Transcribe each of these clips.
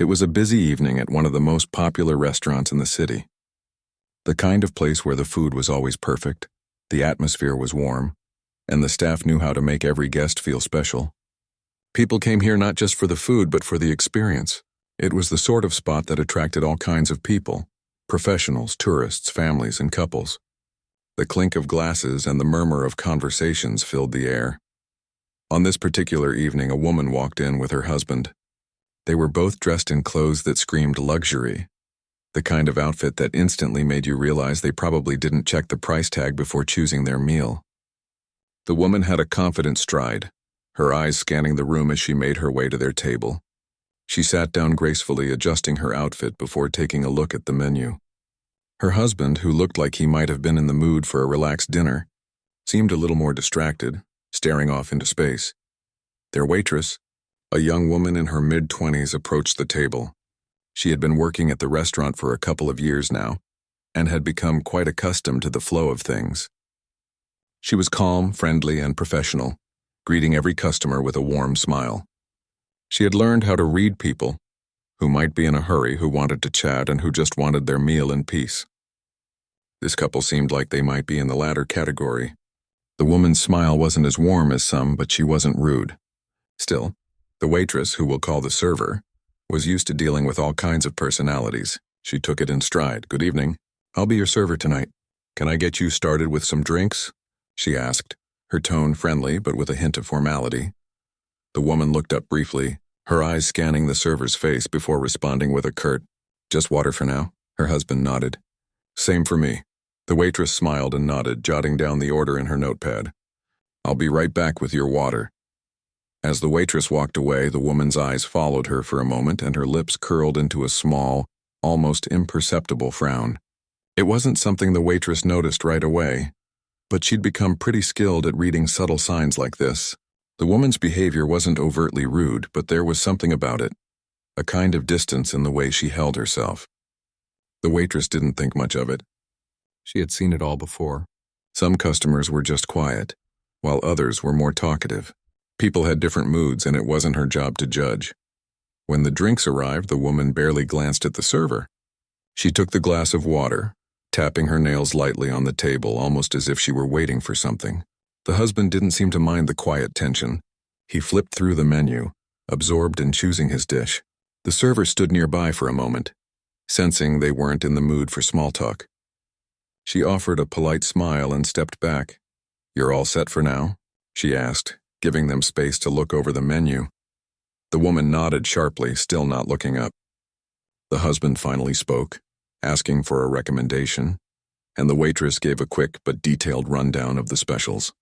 It was a busy evening at one of the most popular restaurants in the city. The kind of place where the food was always perfect, the atmosphere was warm, and the staff knew how to make every guest feel special. People came here not just for the food but for the experience. It was the sort of spot that attracted all kinds of people, professionals, tourists, families, and couples. The clink of glasses and the murmur of conversations filled the air. On this particular evening, a woman walked in with her husband. They were both dressed in clothes that screamed luxury, the kind of outfit that instantly made you realize they probably didn't check the price tag before choosing their meal. The woman had a confident stride, her eyes scanning the room as she made her way to their table. She sat down gracefully, adjusting her outfit before taking a look at the menu. Her husband, who looked like he might have been in the mood for a relaxed dinner, seemed a little more distracted, staring off into space. Their waitress, a young woman in her mid-20s, approached the table. She had been working at the restaurant for a couple of years now, and had become quite accustomed to the flow of things. She was calm, friendly, and professional, greeting every customer with a warm smile. She had learned how to read people, who might be in a hurry, who wanted to chat, and who just wanted their meal in peace. This couple seemed like they might be in the latter category. The woman's smile wasn't as warm as some, but she wasn't rude. Still, the waitress, who we'll call the server, was used to dealing with all kinds of personalities. She took it in stride. "Good evening. I'll be your server tonight. Can I get you started with some drinks?" she asked, her tone friendly but with a hint of formality. The woman looked up briefly, her eyes scanning the server's face before responding with a curt, "Just water for now." Her husband nodded. "Same for me." The waitress smiled and nodded, jotting down the order in her notepad. "I'll be right back with your water." As the waitress walked away, the woman's eyes followed her for a moment, and her lips curled into a small, almost imperceptible frown. It wasn't something the waitress noticed right away, but she'd become pretty skilled at reading subtle signs like this. The woman's behavior wasn't overtly rude, but there was something about it, a kind of distance in the way she held herself. The waitress didn't think much of it. She had seen it all before. Some customers were just quiet, while others were more talkative. People had different moods, and it wasn't her job to judge. When the drinks arrived, the woman barely glanced at the server. She took the glass of water, tapping her nails lightly on the table, almost as if she were waiting for something. The husband didn't seem to mind the quiet tension. He flipped through the menu, absorbed in choosing his dish. The server stood nearby for a moment, sensing they weren't in the mood for small talk. She offered a polite smile and stepped back. "You're all set for now?" she asked, giving them space to look over the menu. The woman nodded sharply, still not looking up. The husband finally spoke, asking for a recommendation, and the waitress gave a quick but detailed rundown of the specials.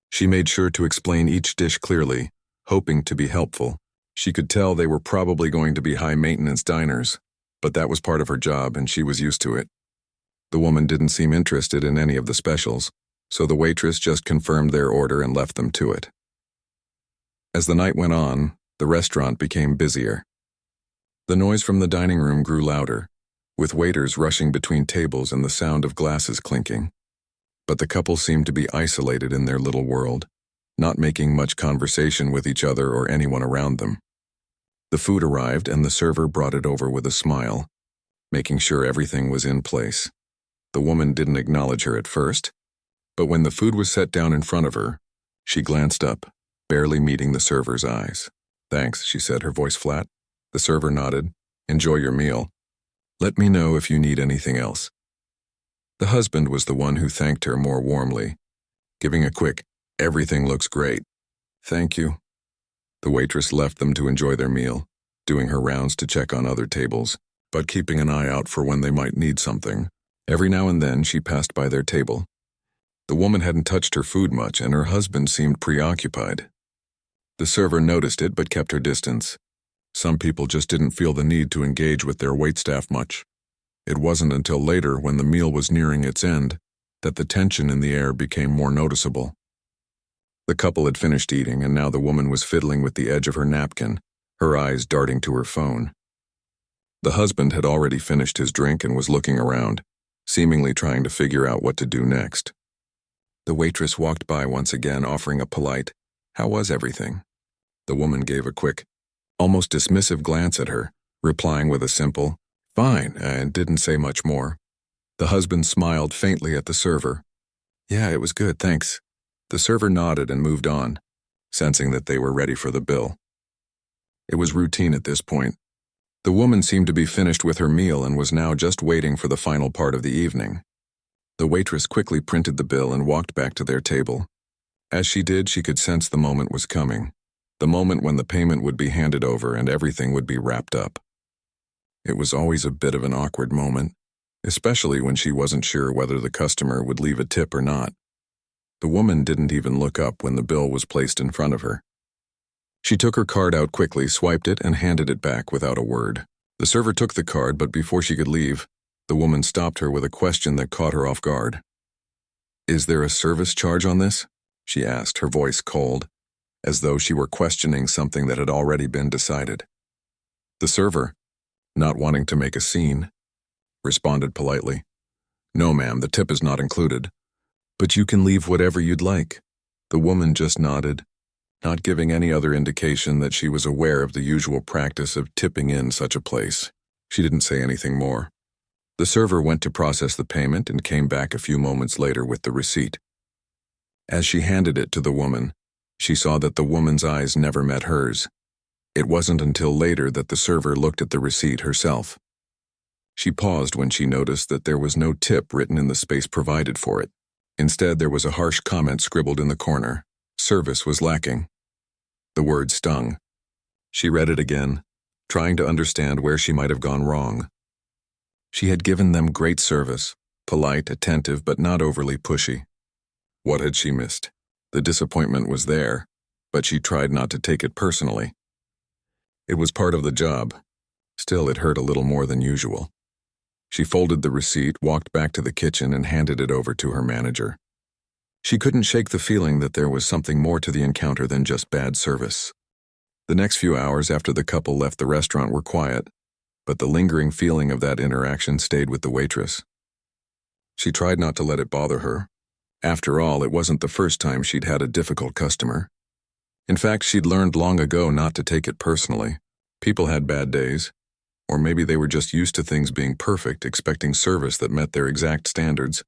She made sure to explain each dish clearly, hoping to be helpful. She could tell they were probably going to be high-maintenance diners, but that was part of her job, and she was used to it. The woman didn't seem interested in any of the specials, so the waitress just confirmed their order and left them to it. As the night went on, the restaurant became busier. The noise from the dining room grew louder, with waiters rushing between tables and the sound of glasses clinking. But the couple seemed to be isolated in their little world, not making much conversation with each other or anyone around them. The food arrived, and the server brought it over with a smile, making sure everything was in place. The woman didn't acknowledge her at first, but when the food was set down in front of her, she glanced up, barely meeting the server's eyes. "Thanks," she said, her voice flat. The server nodded. "Enjoy your meal. Let me know if you need anything else." The husband was the one who thanked her more warmly, giving a quick, "Everything looks great." "Thank you." The waitress left them to enjoy their meal, doing her rounds to check on other tables, but keeping an eye out for when they might need something. Every now and then she passed by their table. The woman hadn't touched her food much, and her husband seemed preoccupied. The server noticed it but kept her distance. Some people just didn't feel the need to engage with their waitstaff much. It wasn't until later, when the meal was nearing its end, that the tension in the air became more noticeable. The couple had finished eating, and now the woman was fiddling with the edge of her napkin, her eyes darting to her phone. The husband had already finished his drink and was looking around, seemingly trying to figure out what to do next. The waitress walked by once again, offering a polite, "How was everything?" The woman gave a quick, almost dismissive glance at her, replying with a simple, "Fine," and didn't say much more. The husband smiled faintly at the server. "Yeah, it was good, thanks." The server nodded and moved on, sensing that they were ready for the bill. It was routine at this point. The woman seemed to be finished with her meal and was now just waiting for the final part of the evening. The waitress quickly printed the bill and walked back to their table. As she did, she could sense the moment was coming, the moment when the payment would be handed over and everything would be wrapped up. It was always a bit of an awkward moment, especially when she wasn't sure whether the customer would leave a tip or not. The woman didn't even look up when the bill was placed in front of her. She took her card out quickly, swiped it, and handed it back without a word. The server took the card, but before she could leave, the woman stopped her with a question that caught her off guard. "Is there a service charge on this?" she asked, her voice cold, as though she were questioning something that had already been decided. The server, not wanting to make a scene, responded politely, "No, ma'am, the tip is not included. But you can leave whatever you'd like." The woman just nodded, not giving any other indication that she was aware of the usual practice of tipping in such a place. She didn't say anything more. The server went to process the payment and came back a few moments later with the receipt. As she handed it to the woman, she saw that the woman's eyes never met hers. It wasn't until later that the server looked at the receipt herself. She paused when she noticed that there was no tip written in the space provided for it. Instead, there was a harsh comment scribbled in the corner. Service was lacking. The word stung. She read it again, trying to understand where she might have gone wrong. She had given them great service, polite, attentive, but not overly pushy. What had she missed? The disappointment was there, but she tried not to take it personally. It was part of the job. Still, it hurt a little more than usual. She folded the receipt, walked back to the kitchen, and handed it over to her manager. She couldn't shake the feeling that there was something more to the encounter than just bad service. The next few hours after the couple left the restaurant were quiet, but the lingering feeling of that interaction stayed with the waitress. She tried not to let it bother her. After all, it wasn't the first time she'd had a difficult customer. In fact, she'd learned long ago not to take it personally. People had bad days, or maybe they were just used to things being perfect, expecting service that met their exact standards.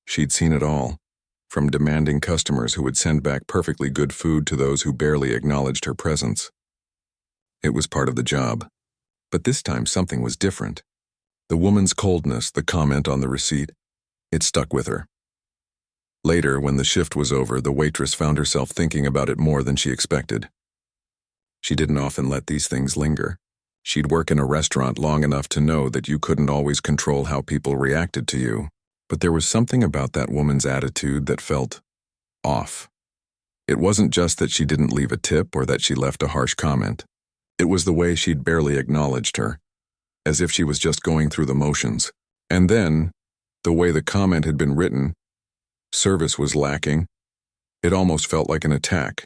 She'd seen it all, from demanding customers who would send back perfectly good food to those who barely acknowledged her presence. It was part of the job. But this time something was different. The woman's coldness, the comment on the receipt, it stuck with her. Later, when the shift was over, the waitress found herself thinking about it more than she expected. She didn't often let these things linger. She'd work in a restaurant long enough to know that you couldn't always control how people reacted to you, but there was something about that woman's attitude that felt off. It wasn't just that she didn't leave a tip or that she left a harsh comment. It was the way she'd barely acknowledged her, as if she was just going through the motions. And then, the way the comment had been written, service was lacking. It almost felt like an attack.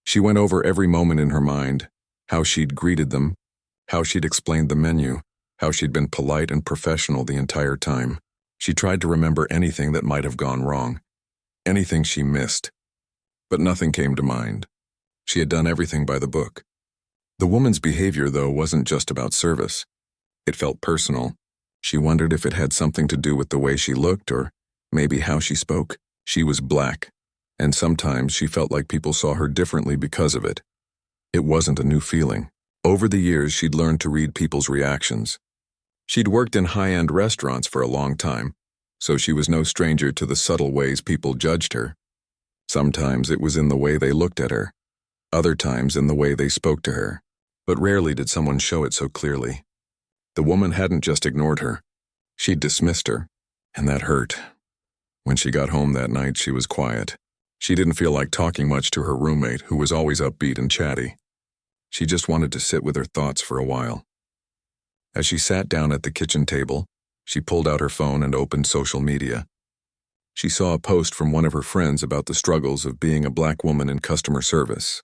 She went over every moment in her mind, how she'd greeted them, how she'd explained the menu, how she'd been polite and professional the entire time. She tried to remember anything that might have gone wrong, anything she missed, but nothing came to mind. She had done everything by the book. The woman's behavior, though, wasn't just about service. It felt personal. She wondered if it had something to do with the way she looked or maybe how she spoke. She was black, and sometimes she felt like people saw her differently because of it. It wasn't a new feeling. Over the years, she'd learned to read people's reactions. She'd worked in high-end restaurants for a long time, so she was no stranger to the subtle ways people judged her. Sometimes it was in the way they looked at her, other times in the way they spoke to her, but rarely did someone show it so clearly. The woman hadn't just ignored her. She'd dismissed her, and that hurt. When she got home that night, she was quiet. She didn't feel like talking much to her roommate, who was always upbeat and chatty. She just wanted to sit with her thoughts for a while. As she sat down at the kitchen table, she pulled out her phone and opened social media. She saw a post from one of her friends about the struggles of being a black woman in customer service.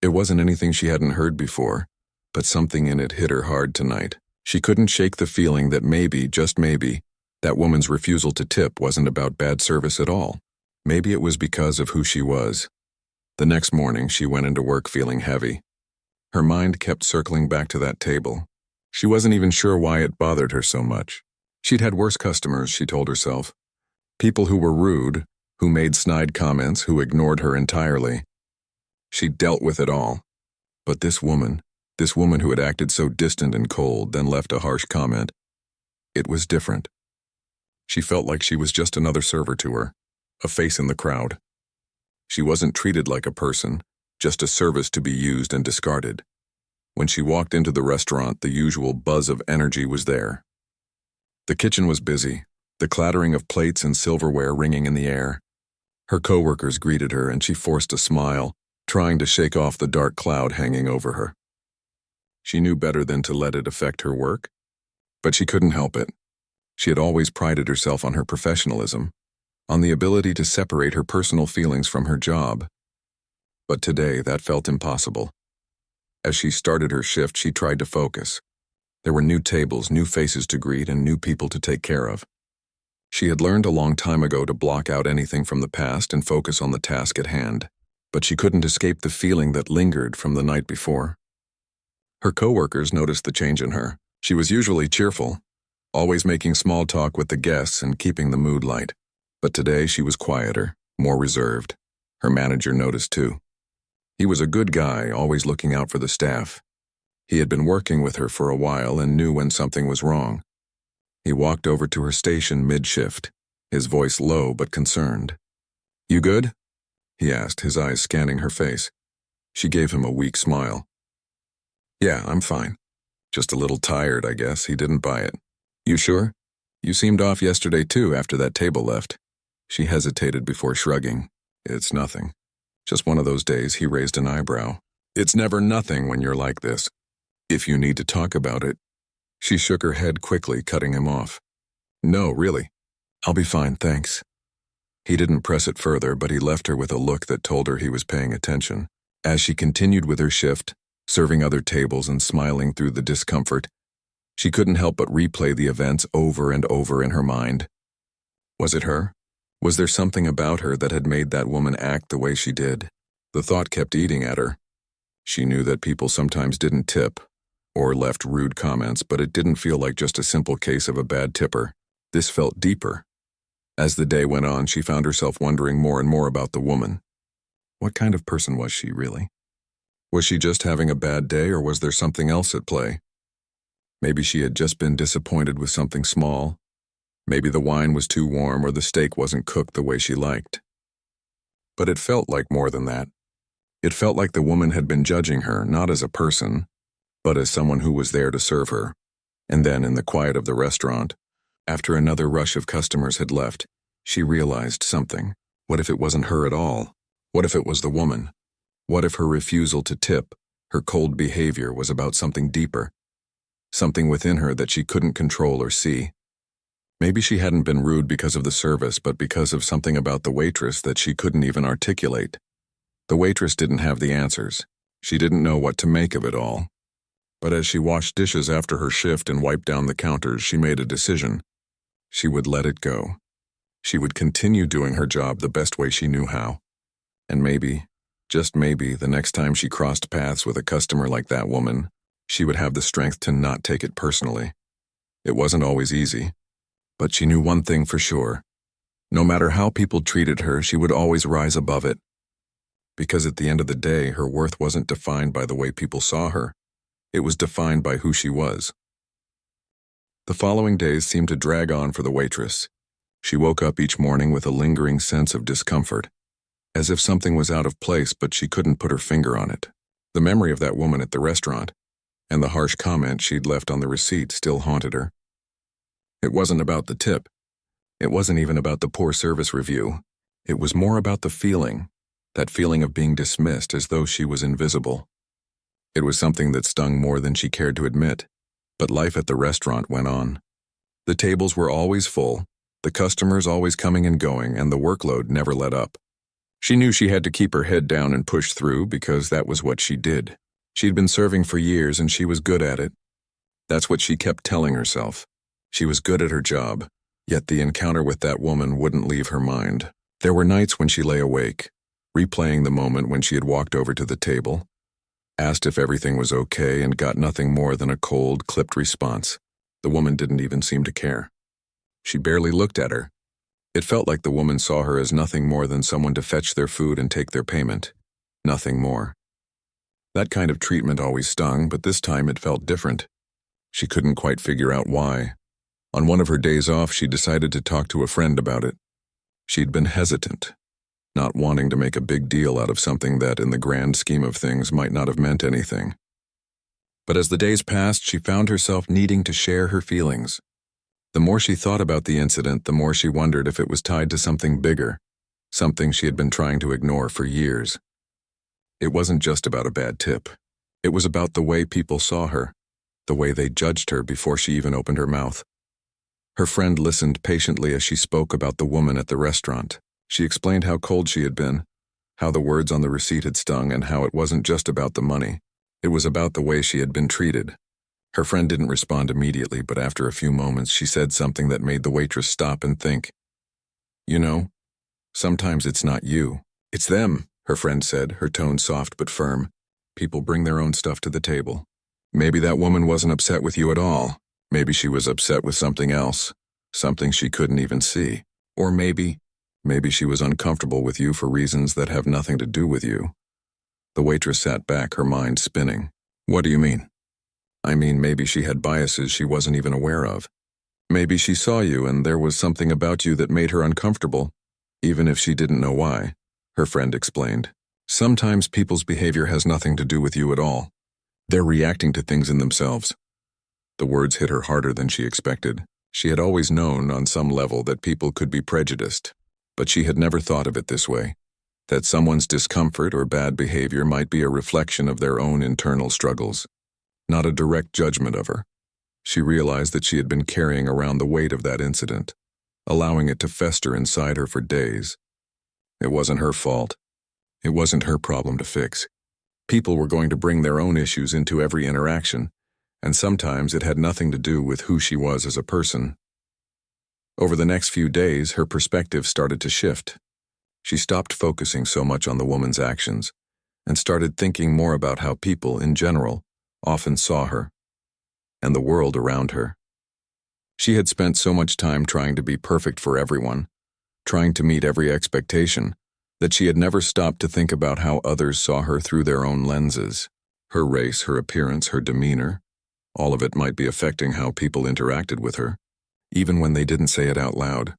It wasn't anything she hadn't heard before, but something in it hit her hard tonight. She couldn't shake the feeling that maybe, just maybe, that woman's refusal to tip wasn't about bad service at all. Maybe it was because of who she was. The next morning, she went into work feeling heavy. Her mind kept circling back to that table. She wasn't even sure why it bothered her so much. She'd had worse customers, she told herself. People who were rude, who made snide comments, who ignored her entirely. She dealt with it all. But this woman who had acted so distant and cold, then left a harsh comment, it was different. She felt like she was just another server to her, a face in the crowd. She wasn't treated like a person, just a service to be used and discarded. When she walked into the restaurant, the usual buzz of energy was there. The kitchen was busy, the clattering of plates and silverware ringing in the air. Her coworkers greeted her, and she forced a smile, trying to shake off the dark cloud hanging over her. She knew better than to let it affect her work, but she couldn't help it. She had always prided herself on her professionalism, on the ability to separate her personal feelings from her job. But today, that felt impossible. As she started her shift, she tried to focus. There were new tables, new faces to greet, and new people to take care of. She had learned a long time ago to block out anything from the past and focus on the task at hand, but she couldn't escape the feeling that lingered from the night before. Her coworkers noticed the change in her. She was usually cheerful, always making small talk with the guests and keeping the mood light. But today she was quieter, more reserved. Her manager noticed too. He was a good guy, always looking out for the staff. He had been working with her for a while and knew when something was wrong. He walked over to her station mid-shift, his voice low but concerned. "You good?" he asked, his eyes scanning her face. She gave him a weak smile. "Yeah, I'm fine. Just a little tired, I guess." He didn't buy it. "You sure? You seemed off yesterday too after that table left." She hesitated before shrugging. "It's nothing. Just one of those days." He raised an eyebrow. "It's never nothing when you're like this. If you need to talk about it." She shook her head quickly, cutting him off. "No, really. I'll be fine, thanks." He didn't press it further, but he left her with a look that told her he was paying attention. As she continued with her shift, serving other tables and smiling through the discomfort, she couldn't help but replay the events over and over in her mind. Was it her? Was there something about her that had made that woman act the way she did? The thought kept eating at her. She knew that people sometimes didn't tip or left rude comments, but it didn't feel like just a simple case of a bad tipper. This felt deeper. As the day went on, she found herself wondering more and more about the woman. What kind of person was she, really? Was she just having a bad day, or was there something else at play? Maybe she had just been disappointed with something small. Maybe the wine was too warm or the steak wasn't cooked the way she liked. But it felt like more than that. It felt like the woman had been judging her, not as a person, but as someone who was there to serve her. And then, in the quiet of the restaurant, after another rush of customers had left, she realized something. What if it wasn't her at all? What if it was the woman? What if her refusal to tip, her cold behavior, was about something deeper? Something within her that she couldn't control or see. Maybe she hadn't been rude because of the service, but because of something about the waitress that she couldn't even articulate. The waitress didn't have the answers. She didn't know what to make of it all. But as she washed dishes after her shift and wiped down the counters, she made a decision. She would let it go. She would continue doing her job the best way she knew how. And maybe, just maybe, the next time she crossed paths with a customer like that woman, she would have the strength to not take it personally. It wasn't always easy, but she knew one thing for sure. No matter how people treated her, she would always rise above it. Because at the end of the day, her worth wasn't defined by the way people saw her. It was defined by who she was. The following days seemed to drag on for the waitress. She woke up each morning with a lingering sense of discomfort, as if something was out of place, but she couldn't put her finger on it. The memory of that woman at the restaurant, and the harsh comment she'd left on the receipt, still haunted her. It wasn't about the tip. It wasn't even about the poor service review. It was more about the feeling, that feeling of being dismissed as though she was invisible. It was something that stung more than she cared to admit, but life at the restaurant went on. The tables were always full, the customers always coming and going, and the workload never let up. She knew she had to keep her head down and push through because that was what she did. She'd been serving for years and she was good at it. That's what she kept telling herself. She was good at her job, yet the encounter with that woman wouldn't leave her mind. There were nights when she lay awake, replaying the moment when she had walked over to the table, asked if everything was okay, and got nothing more than a cold, clipped response. The woman didn't even seem to care. She barely looked at her. It felt like the woman saw her as nothing more than someone to fetch their food and take their payment. Nothing more. That kind of treatment always stung, but this time it felt different. She couldn't quite figure out why. On one of her days off, she decided to talk to a friend about it. She'd been hesitant, not wanting to make a big deal out of something that, in the grand scheme of things, might not have meant anything. But as the days passed, she found herself needing to share her feelings. The more she thought about the incident, the more she wondered if it was tied to something bigger, something she had been trying to ignore for years. It wasn't just about a bad tip. It was about the way people saw her, the way they judged her before she even opened her mouth. Her friend listened patiently as she spoke about the woman at the restaurant. She explained how cold she had been, how the words on the receipt had stung, and how it wasn't just about the money. It was about the way she had been treated. Her friend didn't respond immediately, but after a few moments she said something that made the waitress stop and think. "You know, sometimes it's not you, it's them," her friend said, her tone soft but firm. "People bring their own stuff to the table. Maybe that woman wasn't upset with you at all. Maybe she was upset with something else, something she couldn't even see. Or maybe she was uncomfortable with you for reasons that have nothing to do with you." The waitress sat back, her mind spinning. "What do you mean?" "I mean, maybe she had biases she wasn't even aware of. Maybe she saw you and there was something about you that made her uncomfortable, even if she didn't know why," her friend explained. "Sometimes people's behavior has nothing to do with you at all. They're reacting to things in themselves." The words hit her harder than she expected. She had always known, on some level, that people could be prejudiced, but she had never thought of it this way, that someone's discomfort or bad behavior might be a reflection of their own internal struggles, not a direct judgment of her. She realized that she had been carrying around the weight of that incident, allowing it to fester inside her for days. It wasn't her fault. It wasn't her problem to fix. People were going to bring their own issues into every interaction, and sometimes it had nothing to do with who she was as a person. Over the next few days, her perspective started to shift. She stopped focusing so much on the woman's actions and started thinking more about how people, in general, often saw her and the world around her. She had spent so much time trying to be perfect for everyone, trying to meet every expectation, that she had never stopped to think about how others saw her through their own lenses. Her race, her appearance, her demeanor, all of it might be affecting how people interacted with her, even when they didn't say it out loud.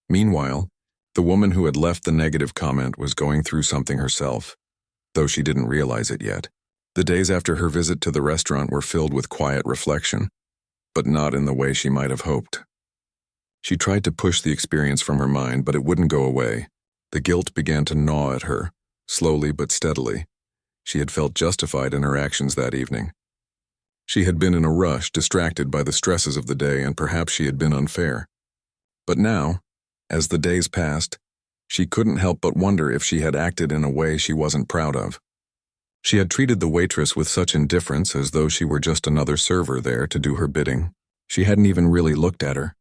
Meanwhile, the woman who had left the negative comment was going through something herself, though she didn't realize it yet. The days after her visit to the restaurant were filled with quiet reflection, but not in the way she might have hoped. She tried to push the experience from her mind, but it wouldn't go away. The guilt began to gnaw at her, slowly but steadily. She had felt justified in her actions that evening. She had been in a rush, distracted by the stresses of the day, and perhaps she had been unfair. But now, as the days passed, she couldn't help but wonder if she had acted in a way she wasn't proud of. She had treated the waitress with such indifference, as though she were just another server there to do her bidding. She hadn't even really looked at her,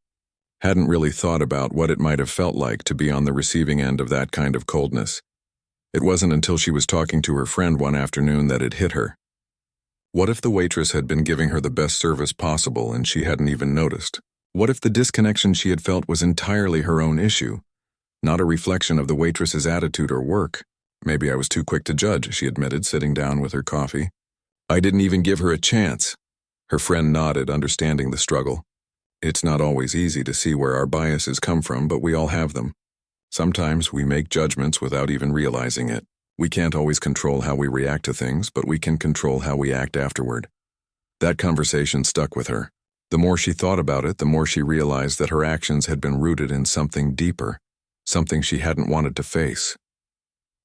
hadn't really thought about what it might have felt like to be on the receiving end of that kind of coldness. It wasn't until she was talking to her friend one afternoon that it hit her. What if the waitress had been giving her the best service possible and she hadn't even noticed? What if the disconnection she had felt was entirely her own issue, not a reflection of the waitress's attitude or work? "Maybe I was too quick to judge," she admitted, sitting down with her coffee. "I didn't even give her a chance." Her friend nodded, understanding the struggle. "It's not always easy to see where our biases come from, but we all have them. Sometimes we make judgments without even realizing it. We can't always control how we react to things, but we can control how we act afterward." That conversation stuck with her. The more she thought about it, the more she realized that her actions had been rooted in something deeper, something she hadn't wanted to face.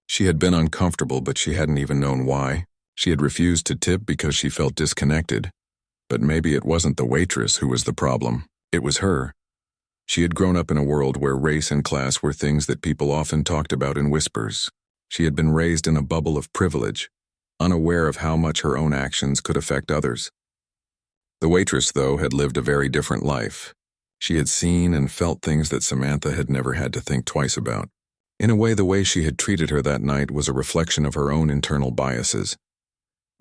She had been uncomfortable, but she hadn't even known why. She had refused to tip because she felt disconnected. But maybe it wasn't the waitress who was the problem. It was her. She had grown up in a world where race and class were things that people often talked about in whispers. She had been raised in a bubble of privilege, unaware of how much her own actions could affect others. The waitress, though, had lived a very different life. She had seen and felt things that Samantha had never had to think twice about. In a way, the way she had treated her that night was a reflection of her own internal biases.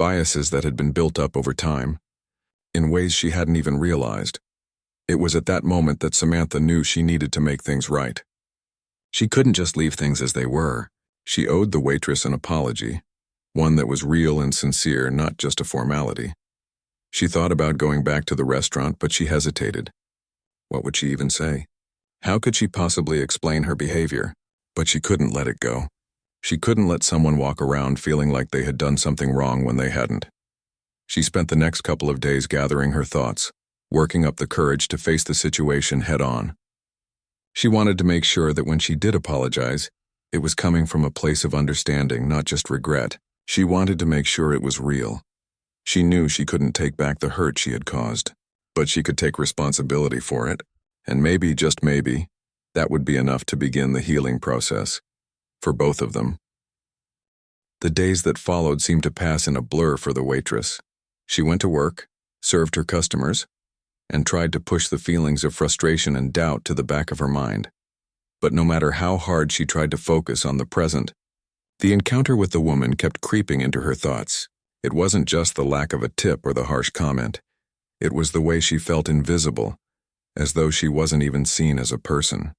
biases that had been built up over time, in ways she hadn't even realized. It was at that moment that Samantha knew she needed to make things right. She couldn't just leave things as they were. She owed the waitress an apology, one that was real and sincere, not just a formality. She thought about going back to the restaurant, but she hesitated. What would she even say? How could she possibly explain her behavior? But she couldn't let it go. She couldn't let someone walk around feeling like they had done something wrong when they hadn't. She spent the next couple of days gathering her thoughts, working up the courage to face the situation head-on. She wanted to make sure that when she did apologize, it was coming from a place of understanding, not just regret. She wanted to make sure it was real. She knew she couldn't take back the hurt she had caused, but she could take responsibility for it, and maybe, just maybe, that would be enough to begin the healing process, for both of them. The days that followed seemed to pass in a blur for the waitress. She went to work, served her customers, and tried to push the feelings of frustration and doubt to the back of her mind. But no matter how hard she tried to focus on the present, the encounter with the woman kept creeping into her thoughts. It wasn't just the lack of a tip or the harsh comment. It was the way she felt invisible, as though she wasn't even seen as a person.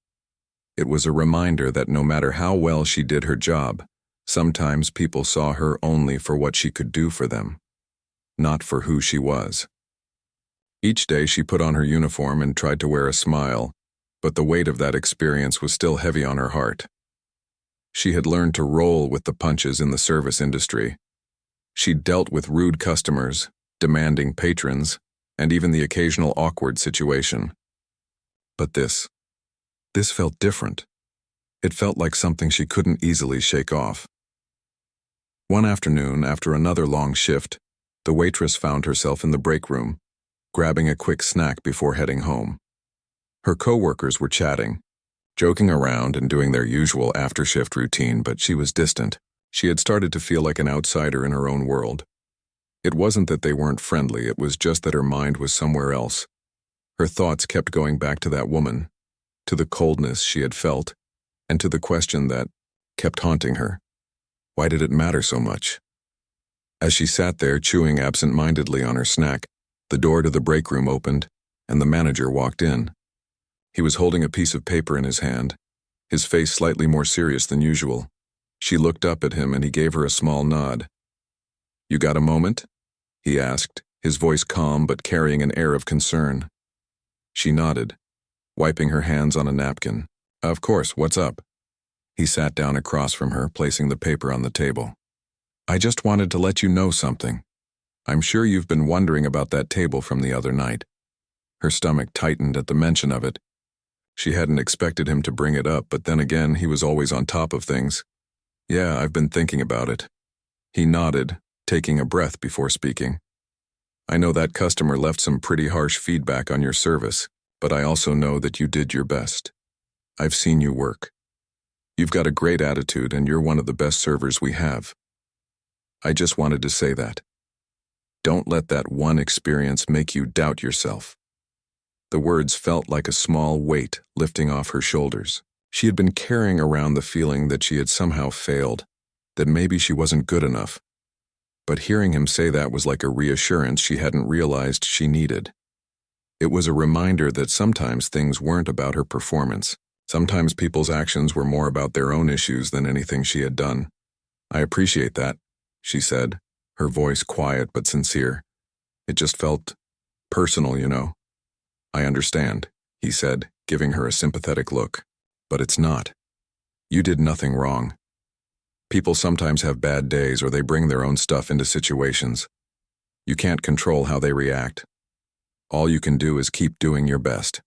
It was a reminder that no matter how well she did her job, sometimes people saw her only for what she could do for them, not for who she was. Each day she put on her uniform and tried to wear a smile, but the weight of that experience was still heavy on her heart. She had learned to roll with the punches in the service industry. She'd dealt with rude customers, demanding patrons, and even the occasional awkward situation. But this felt different. It felt like something she couldn't easily shake off. One afternoon, after another long shift, the waitress found herself in the break room, grabbing a quick snack before heading home. Her co-workers were chatting, joking around and doing their usual after-shift routine, but she was distant. She had started to feel like an outsider in her own world. It wasn't that they weren't friendly, it was just that her mind was somewhere else. Her thoughts kept going back to that woman, to the coldness she had felt, and to the question that kept haunting her. Why did it matter so much? As she sat there chewing absent-mindedly on her snack, the door to the break room opened, and the manager walked in. He was holding a piece of paper in his hand, his face slightly more serious than usual. She looked up at him and he gave her a small nod. "You got a moment?" he asked, his voice calm but carrying an air of concern. She nodded, wiping her hands on a napkin. "Of course, what's up?" He sat down across from her, placing the paper on the table. "I just wanted to let you know something. I'm sure you've been wondering about that table from the other night." Her stomach tightened at the mention of it. She hadn't expected him to bring it up, but then again, he was always on top of things. "Yeah, I've been thinking about it." He nodded, taking a breath before speaking. "I know that customer left some pretty harsh feedback on your service, but I also know that you did your best. I've seen you work. You've got a great attitude and you're one of the best servers we have. I just wanted to say that. Don't let that one experience make you doubt yourself." The words felt like a small weight lifting off her shoulders. She had been carrying around the feeling that she had somehow failed, that maybe she wasn't good enough. But hearing him say that was like a reassurance she hadn't realized she needed. It was a reminder that sometimes things weren't about her performance. Sometimes people's actions were more about their own issues than anything she had done. "I appreciate that," she said, her voice quiet but sincere. "It just felt personal, you know." "I understand," he said, giving her a sympathetic look. "But it's not. You did nothing wrong. People sometimes have bad days or they bring their own stuff into situations. You can't control how they react. All you can do is keep doing your best.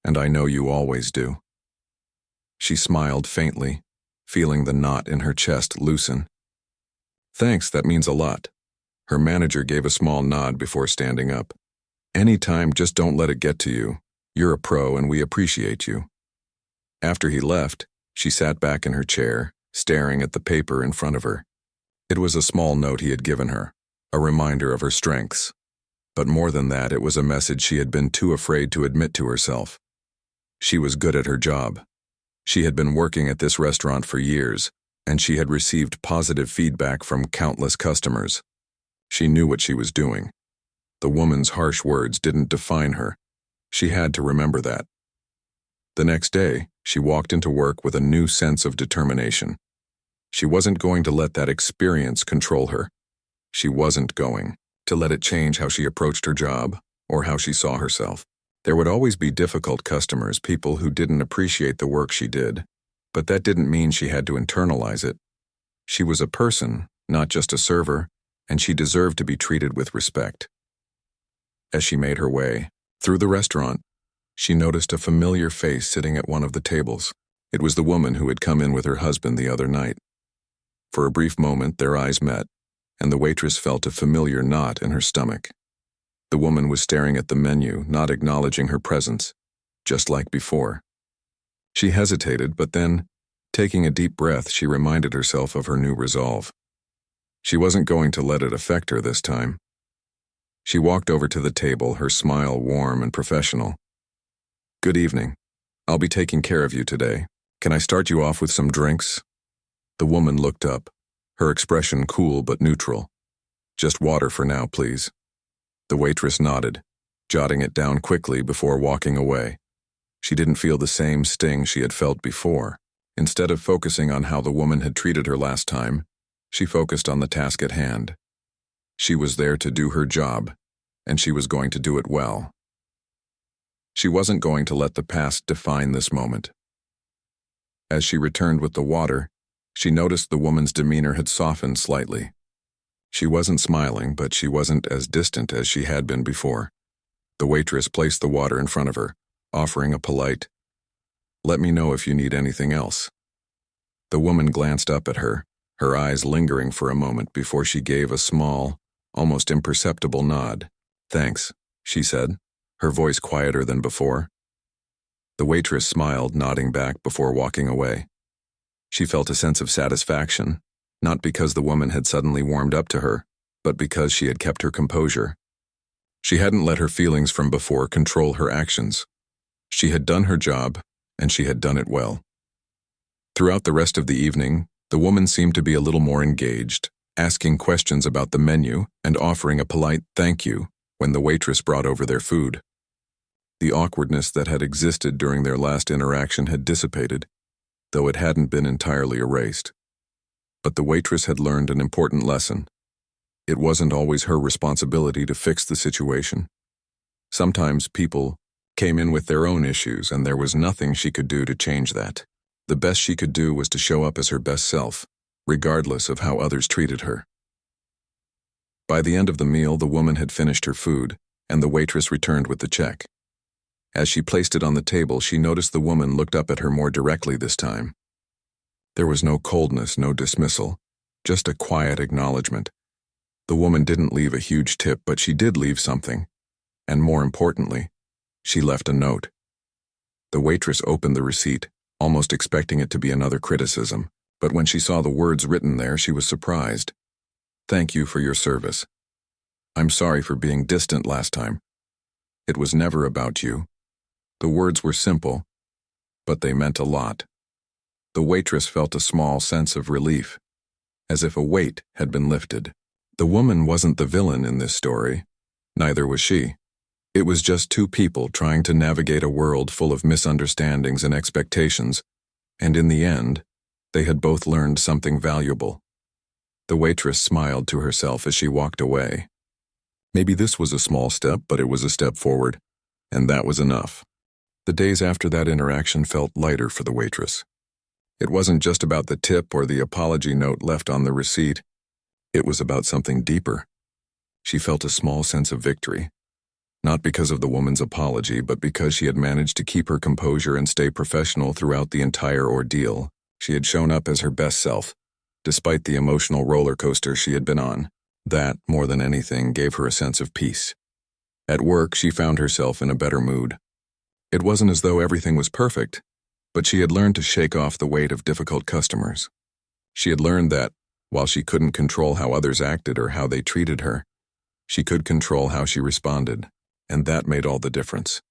And I know you always do." She smiled faintly, feeling the knot in her chest loosen. "Thanks, that means a lot." Her manager gave a small nod before standing up. "Anytime, just don't let it get to you. You're a pro and we appreciate you." After he left, she sat back in her chair, staring at the paper in front of her. It was a small note he had given her, a reminder of her strengths. But more than that, it was a message she had been too afraid to admit to herself. She was good at her job. She had been working at this restaurant for years, and she had received positive feedback from countless customers. She knew what she was doing. The woman's harsh words didn't define her. She had to remember that. The next day, she walked into work with a new sense of determination. She wasn't going to let that experience control her. She wasn't going to let it change how she approached her job or how she saw herself. There would always be difficult customers, people who didn't appreciate the work she did, but that didn't mean she had to internalize it. She was a person, not just a server, and she deserved to be treated with respect. As she made her way through the restaurant, she noticed a familiar face sitting at one of the tables. It was the woman who had come in with her husband the other night. For a brief moment, their eyes met, and the waitress felt a familiar knot in her stomach. The woman was staring at the menu, not acknowledging her presence, just like before. She hesitated, but then, taking a deep breath, she reminded herself of her new resolve. She wasn't going to let it affect her this time. She walked over to the table, her smile warm and professional. "Good evening. I'll be taking care of you today. Can I start you off with some drinks?" The woman looked up, her expression cool but neutral. "Just water for now, please." The waitress nodded, jotting it down quickly before walking away. She didn't feel the same sting she had felt before. Instead of focusing on how the woman had treated her last time, she focused on the task at hand. She was there to do her job, and she was going to do it well. She wasn't going to let the past define this moment. As she returned with the water, she noticed the woman's demeanor had softened slightly. She wasn't smiling, but she wasn't as distant as she had been before. The waitress placed the water in front of her, offering a polite, "Let me know if you need anything else." The woman glanced up at her, her eyes lingering for a moment before she gave a small, almost imperceptible nod. "Thanks," she said, her voice quieter than before. The waitress smiled, nodding back before walking away. She felt a sense of satisfaction, not because the woman had suddenly warmed up to her, but because she had kept her composure. She hadn't let her feelings from before control her actions. She had done her job, and she had done it well. Throughout the rest of the evening, the woman seemed to be a little more engaged, asking questions about the menu and offering a polite thank you when the waitress brought over their food. The awkwardness that had existed during their last interaction had dissipated, though it hadn't been entirely erased. But the waitress had learned an important lesson. It wasn't always her responsibility to fix the situation. Sometimes people came in with their own issues, and there was nothing she could do to change that. The best she could do was to show up as her best self, regardless of how others treated her. By the end of the meal, the woman had finished her food, and the waitress returned with the check. As she placed it on the table, she noticed the woman looked up at her more directly this time. There was no coldness, no dismissal, just a quiet acknowledgement. The woman didn't leave a huge tip, but she did leave something. And more importantly, she left a note. The waitress opened the receipt, almost expecting it to be another criticism, but when she saw the words written there, she was surprised. "Thank you for your service. I'm sorry for being distant last time. It was never about you." The words were simple, but they meant a lot. The waitress felt a small sense of relief, as if a weight had been lifted. The woman wasn't the villain in this story. Neither was she. It was just two people trying to navigate a world full of misunderstandings and expectations, and in the end, they had both learned something valuable. The waitress smiled to herself as she walked away. Maybe this was a small step, but it was a step forward, and that was enough. The days after that interaction felt lighter for the waitress. It wasn't just about the tip or the apology note left on the receipt. It was about something deeper. She felt a small sense of victory. Not because of the woman's apology, but because she had managed to keep her composure and stay professional throughout the entire ordeal. She had shown up as her best self, despite the emotional roller coaster she had been on. That, more than anything, gave her a sense of peace. At work, she found herself in a better mood. It wasn't as though everything was perfect, but she had learned to shake off the weight of difficult customers. She had learned that, while she couldn't control how others acted or how they treated her, she could control how she responded, and that made all the difference.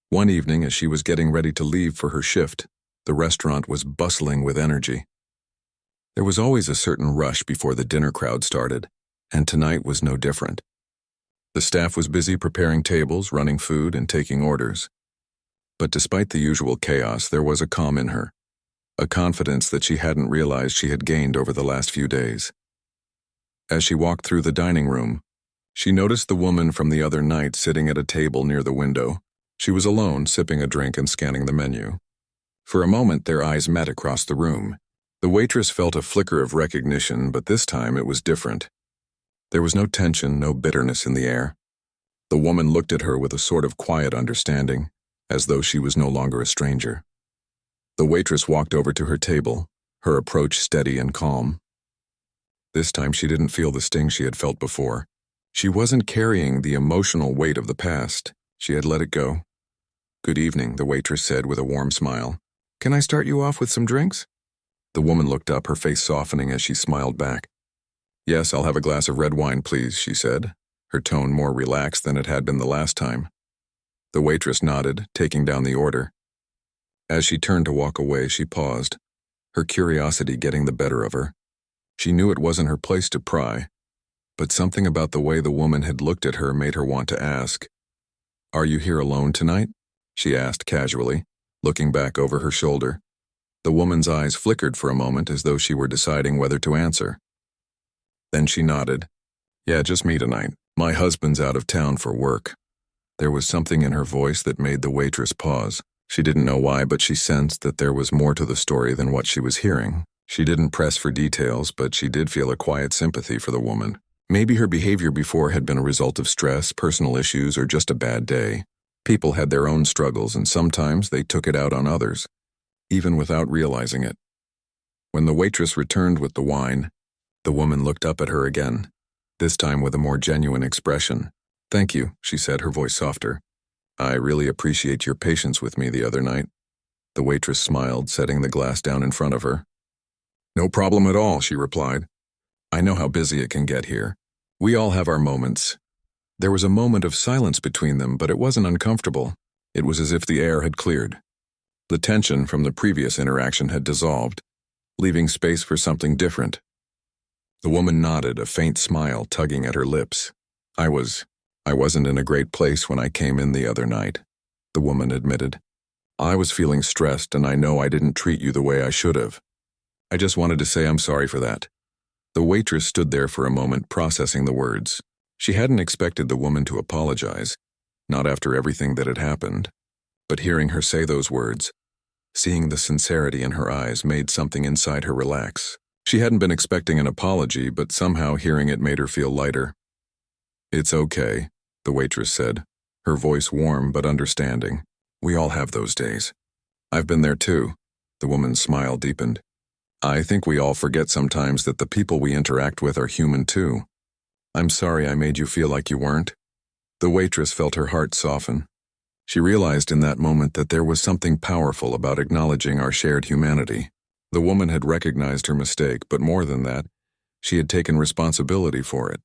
One evening, as she was getting ready to leave for her shift, the restaurant was bustling with energy. There was always a certain rush before the dinner crowd started. And tonight was no different. The staff was busy preparing tables, running food, and taking orders. But despite the usual chaos, there was a calm in her, a confidence that she hadn't realized she had gained over the last few days. As she walked through the dining room, she noticed the woman from the other night sitting at a table near the window. She was alone, sipping a drink and scanning the menu. For a moment, their eyes met across the room. The waitress felt a flicker of recognition, but this time it was different. There was no tension, no bitterness in the air. The woman looked at her with a sort of quiet understanding, as though she was no longer a stranger. The waitress walked over to her table, her approach steady and calm. This time she didn't feel the sting she had felt before. She wasn't carrying the emotional weight of the past. She had let it go. "Good evening," the waitress said with a warm smile. "Can I start you off with some drinks?" The woman looked up, her face softening as she smiled back. "Yes, I'll have a glass of red wine, please," she said, her tone more relaxed than it had been the last time. The waitress nodded, taking down the order. As she turned to walk away, she paused, her curiosity getting the better of her. She knew it wasn't her place to pry, but something about the way the woman had looked at her made her want to ask. "Are you here alone tonight?" she asked casually, looking back over her shoulder. The woman's eyes flickered for a moment as though she were deciding whether to answer. Then she nodded. "Yeah, just me tonight. My husband's out of town for work." There was something in her voice that made the waitress pause. She didn't know why, but she sensed that there was more to the story than what she was hearing. She didn't press for details, but she did feel a quiet sympathy for the woman. Maybe her behavior before had been a result of stress, personal issues, or just a bad day. People had their own struggles, and sometimes they took it out on others, even without realizing it. When the waitress returned with the wine, the woman looked up at her again, this time with a more genuine expression. "Thank you," she said, her voice softer. "I really appreciate your patience with me the other night." The waitress smiled, setting the glass down in front of her. "No problem at all," she replied. "I know how busy it can get here. We all have our moments." There was a moment of silence between them, but it wasn't uncomfortable. It was as if the air had cleared. The tension from the previous interaction had dissolved, leaving space for something different. The woman nodded, a faint smile tugging at her lips. I wasn't in a great place when I came in the other night," the woman admitted. "I was feeling stressed, and I know I didn't treat you the way I should have. I just wanted to say I'm sorry for that." The waitress stood there for a moment, processing the words. She hadn't expected the woman to apologize, not after everything that had happened. But hearing her say those words, seeing the sincerity in her eyes, made something inside her relax. She hadn't been expecting an apology, but somehow hearing it made her feel lighter. "It's okay," the waitress said, her voice warm but understanding. "We all have those days. I've been there too." The woman's smile deepened. "I think we all forget sometimes that the people we interact with are human too. I'm sorry I made you feel like you weren't." The waitress felt her heart soften. She realized in that moment that there was something powerful about acknowledging our shared humanity. The woman had recognized her mistake, but more than that, she had taken responsibility for it.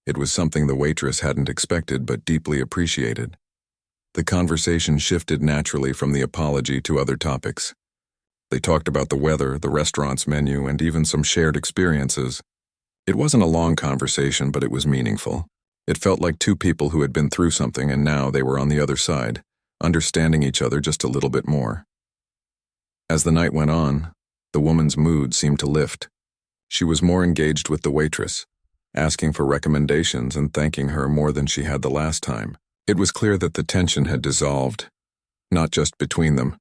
It was something the waitress hadn't expected but deeply appreciated. The conversation shifted naturally from the apology to other topics. They talked about the weather, the restaurant's menu, and even some shared experiences. It wasn't a long conversation, but it was meaningful. It felt like two people who had been through something and now they were on the other side, understanding each other just a little bit more. As the night went on, the woman's mood seemed to lift. She was more engaged with the waitress, asking for recommendations and thanking her more than she had the last time. It was clear that the tension had dissolved, not just between them,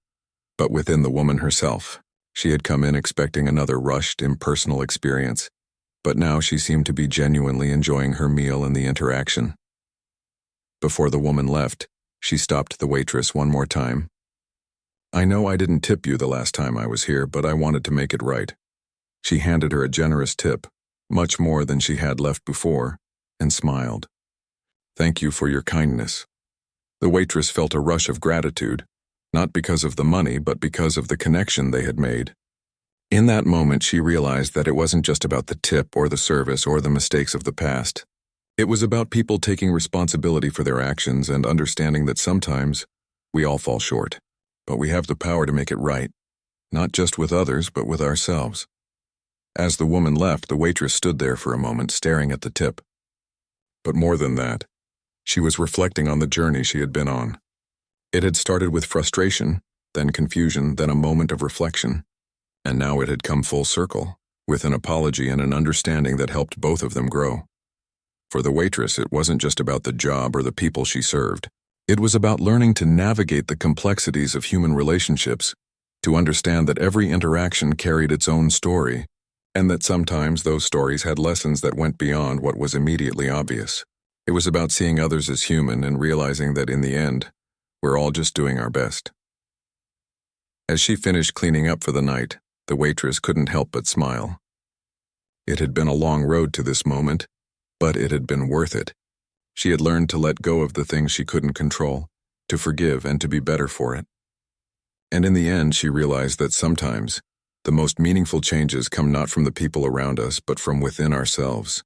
but within the woman herself. She had come in expecting another rushed, impersonal experience, but now she seemed to be genuinely enjoying her meal and the interaction. Before the woman left, she stopped the waitress one more time. "I know I didn't tip you the last time I was here, but I wanted to make it right." She handed her a generous tip, much more than she had left before, and smiled. "Thank you for your kindness." The waitress felt a rush of gratitude, not because of the money, but because of the connection they had made. In that moment, she realized that it wasn't just about the tip or the service or the mistakes of the past. It was about people taking responsibility for their actions and understanding that sometimes we all fall short, but we have the power to make it right, not just with others, but with ourselves. As the woman left, the waitress stood there for a moment, staring at the tip. But more than that, she was reflecting on the journey she had been on. It had started with frustration, then confusion, then a moment of reflection. And now it had come full circle, with an apology and an understanding that helped both of them grow. For the waitress, it wasn't just about the job or the people she served. It was about learning to navigate the complexities of human relationships, to understand that every interaction carried its own story, and that sometimes those stories had lessons that went beyond what was immediately obvious. It was about seeing others as human and realizing that in the end, we're all just doing our best. As she finished cleaning up for the night, the waitress couldn't help but smile. It had been a long road to this moment, but it had been worth it. She had learned to let go of the things she couldn't control, to forgive and to be better for it. And in the end, she realized that sometimes the most meaningful changes come not from the people around us, but from within ourselves.